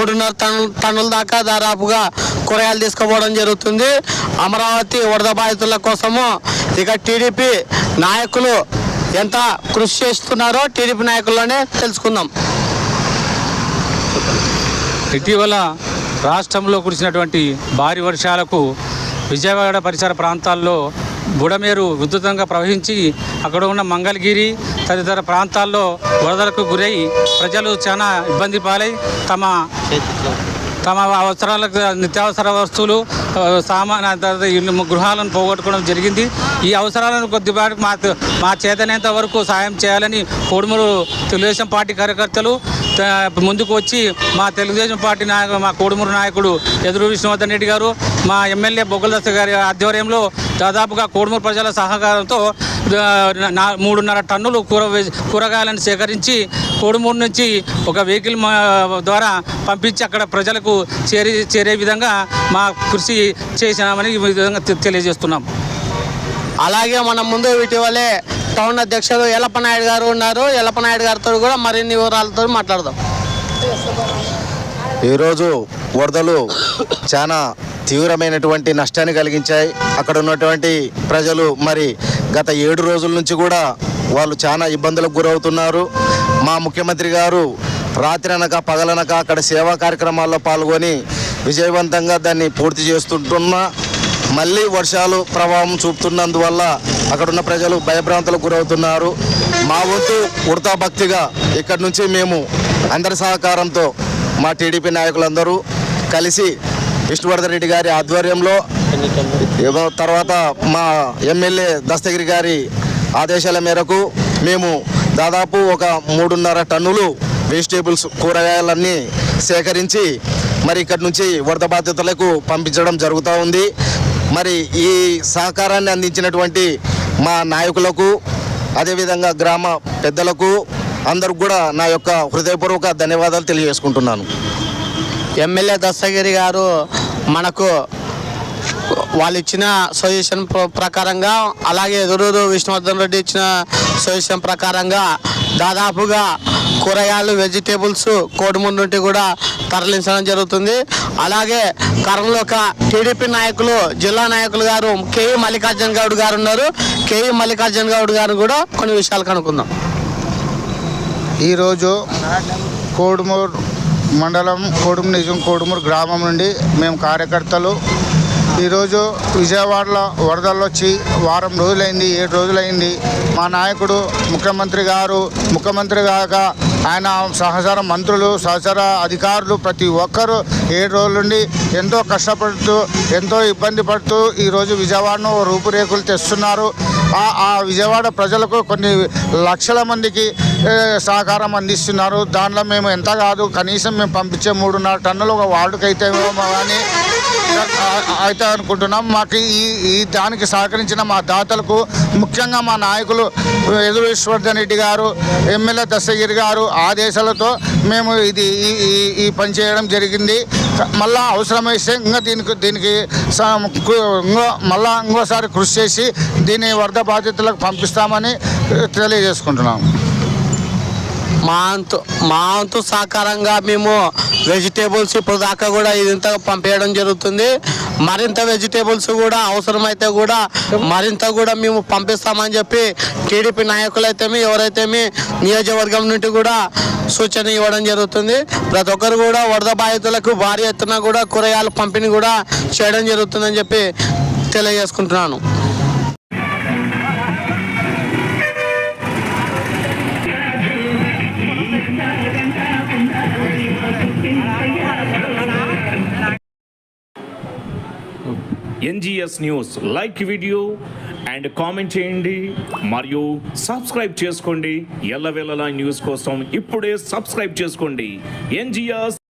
3.5 టన్నుల దాకా దాదాపుగా కూరగాయలు తీసుకుపోవడం జరుగుతుంది. అమరావతి వరద బాధితుల కోసము ఇక టీడీపీ నాయకులు ఎంత కృషి చేస్తున్నారో టీడీపీ నాయకుల్లోనే తెలుసుకుందాం. ఇటీవల రాష్ట్రంలో కురిసినటువంటి భారీ వర్షాలకు విజయవాడ పరిసర ప్రాంతాల్లో బుడమేరు ఉధృతంగా ప్రవహించి అక్కడ ఉన్న మంగళగిరి తదితర ప్రాంతాల్లో వరదలకు గురై ప్రజలు చాలా ఇబ్బంది పాలై తమ అవసరాలకు నిత్యావసర వస్తువులు సామాన్య గృహాలను పోగొట్టుకోవడం జరిగింది. ఈ అవసరాలను కొద్దిపాటి మా చేతనేంత వరకు సాయం చేయాలని కోడుమూరు తెలుగుదేశం పార్టీ కార్యకర్తలు ముందుకు వచ్చి మా తెలుగుదేశం పార్టీ మా కోడుమూరు నాయకుడు ఎదురు విష్ణువర్ధన్ రెడ్డి గారు, మా ఎమ్మెల్యే బొగ్గలదత్త గారి ఆధ్వర్యంలో దాదాపుగా కోడుమూరు ప్రజల సహకారంతో 3.5 టన్నులు కూరగాయలను సేకరించి కోడుమూరు నుంచి ఒక వెహికల్ ద్వారా పంపించి అక్కడ ప్రజలకు చేరే విధంగా మా కృషి చేసినామని ఈ విధంగా తెలియజేస్తున్నాం. అలాగే మనం ముందు ఇటీవలే టౌన్ అధ్యక్షుడు ఎల్లప్ప నాయుడు గారు ఉన్నారు. ఎల్లప్ప నాయుడు గారితో కూడా మరిన్ని వివరాలతో మాట్లాడదాం. ఈరోజు వరదలు చాలా తీవ్రమైనటువంటి నష్టాన్ని కలిగించాయి. అక్కడ ఉన్నటువంటి ప్రజలు మరి గత 7 రోజుల నుంచి కూడా వాళ్ళు చాలా ఇబ్బందులకు గురవుతున్నారు. మా ముఖ్యమంత్రి గారు రాత్రి అనక పగలనక అక్కడ సేవా కార్యక్రమాల్లో పాల్గొని విజయవంతంగా దాన్ని పూర్తి చేస్తుంటున్నా మళ్ళీ వర్షాలు ప్రభావం చూపుతున్నందువల్ల అక్కడున్న ప్రజలు భయభ్రాంతులకు గురవుతున్నారు. మా వంతు ఉడతా భక్తిగా ఇక్కడి నుంచి మేము అందరి సహకారంతో మా టీడీపీ నాయకులందరూ కలిసి విష్ణువర్ధన్ రెడ్డి గారి ఆధ్వర్యంలో తర్వాత మా ఎమ్మెల్యే దస్తగిరి గారి ఆదేశాల మేరకు మేము దాదాపు ఒక 3.5 టన్నులు వెజిటేబుల్స్ కూరగాయలన్నీ సేకరించి మరి ఇక్కడి నుంచి వరద బాధితులకు పంపించడం జరుగుతూ ఉంది. మరి ఈ సహకారాన్ని అందించినటువంటి మా నాయకులకు అదేవిధంగా గ్రామ పెద్దలకు అందరికి కూడా నా యొక్క హృదయపూర్వక ధన్యవాదాలు తెలియజేసుకుంటున్నాను. ఎమ్మెల్యే దస్తగిరి గారు మనకు వాళ్ళు ఇచ్చిన సజెషన్ ప్రకారంగా, అలాగే ఎదురూరు విష్ణువర్ధన్ రెడ్డి ఇచ్చిన సజెషన్ ప్రకారంగా దాదాపుగా కూరగాయలు వెజిటేబుల్స్ కోడుమూరు నుండి కూడా తరలించడం జరుగుతుంది. అలాగే కర్నూలుక టీడీపీ నాయకులు జిల్లా నాయకులు గారు కేఈ మల్లికార్జున గౌడ్ గారు ఉన్నారు. కేఈ మల్లికార్జున గౌడ్ గారు కూడా కొన్ని విషయాలు కనుక్కుందాం. ఈరోజు కోడుమూరు మండలం కోడుమూరు నిజం కోడుమూరు గ్రామం నుండి మేము కార్యకర్తలు ఈరోజు విజయవాడలో వరదలు వచ్చి వారం రోజులైంది, 7 రోజులైంది. మా నాయకుడు ముఖ్యమంత్రి కాక ఆయన సహచర మంత్రులు, సహచర అధికారులు ప్రతి ఒక్కరూ 7 రోజుల నుండి ఎంతో కష్టపడుతూ ఎంతో ఇబ్బంది పడుతూ ఈరోజు విజయవాడను రూపురేఖలు తెస్తున్నారు. ఆ విజయవాడ ప్రజలకు కొన్ని లక్షల మందికి సహకారం అందిస్తున్నారు. దాంట్లో మేము ఎంత కాదు కనీసం మేము పంపించే 3.5 టన్నులు ఒక వార్డుకి అయితే అనుకుంటున్నాం. మాకు ఈ దానికి సహకరించిన మా దాతలకు, ముఖ్యంగా మా నాయకులు ఎదురు విష్ణువర్ధన్ రెడ్డి గారు, ఎమ్మెల్యే దస్తగిరి గారు ఆదేశాలతో మేము ఈ పని చేయడం జరిగింది. మళ్ళా అవసరమైతే ఇంకా దీనికి ఇంకోసారి కృషి చేసి దీన్ని వరద బాధితులకు పంపిస్తామని తెలియజేసుకుంటున్నాం. మా వంతు సహకారంగా మేము వెజిటేబుల్స్ ఇప్పుడు దాకా కూడా ఇదంతా పంపేయడం జరుగుతుంది. మరింత వెజిటేబుల్స్ కూడా అవసరమైతే కూడా మరింత కూడా మేము పంపిస్తామని చెప్పి టీడీపీ నాయకులైతేమి ఎవరైతేమి నియోజకవర్గం నుండి కూడా సూచన ఇవ్వడం జరుగుతుంది. ప్రతి ఒక్కరు కూడా వరద బాధితులకు భారీ ఎత్తున కూడా కూరగాయల పంపిణీ కూడా చేయడం జరుగుతుందని చెప్పి తెలియజేసుకుంటున్నాను. NGS news like video and comment చేయండి మరియు సబ్స్క్రైబ్ చేసుకోండి. ఎల్లవేళలా న్యూస్ కోసం ఇప్పుడే సబ్స్క్రైబ్ చేసుకోండి. NGS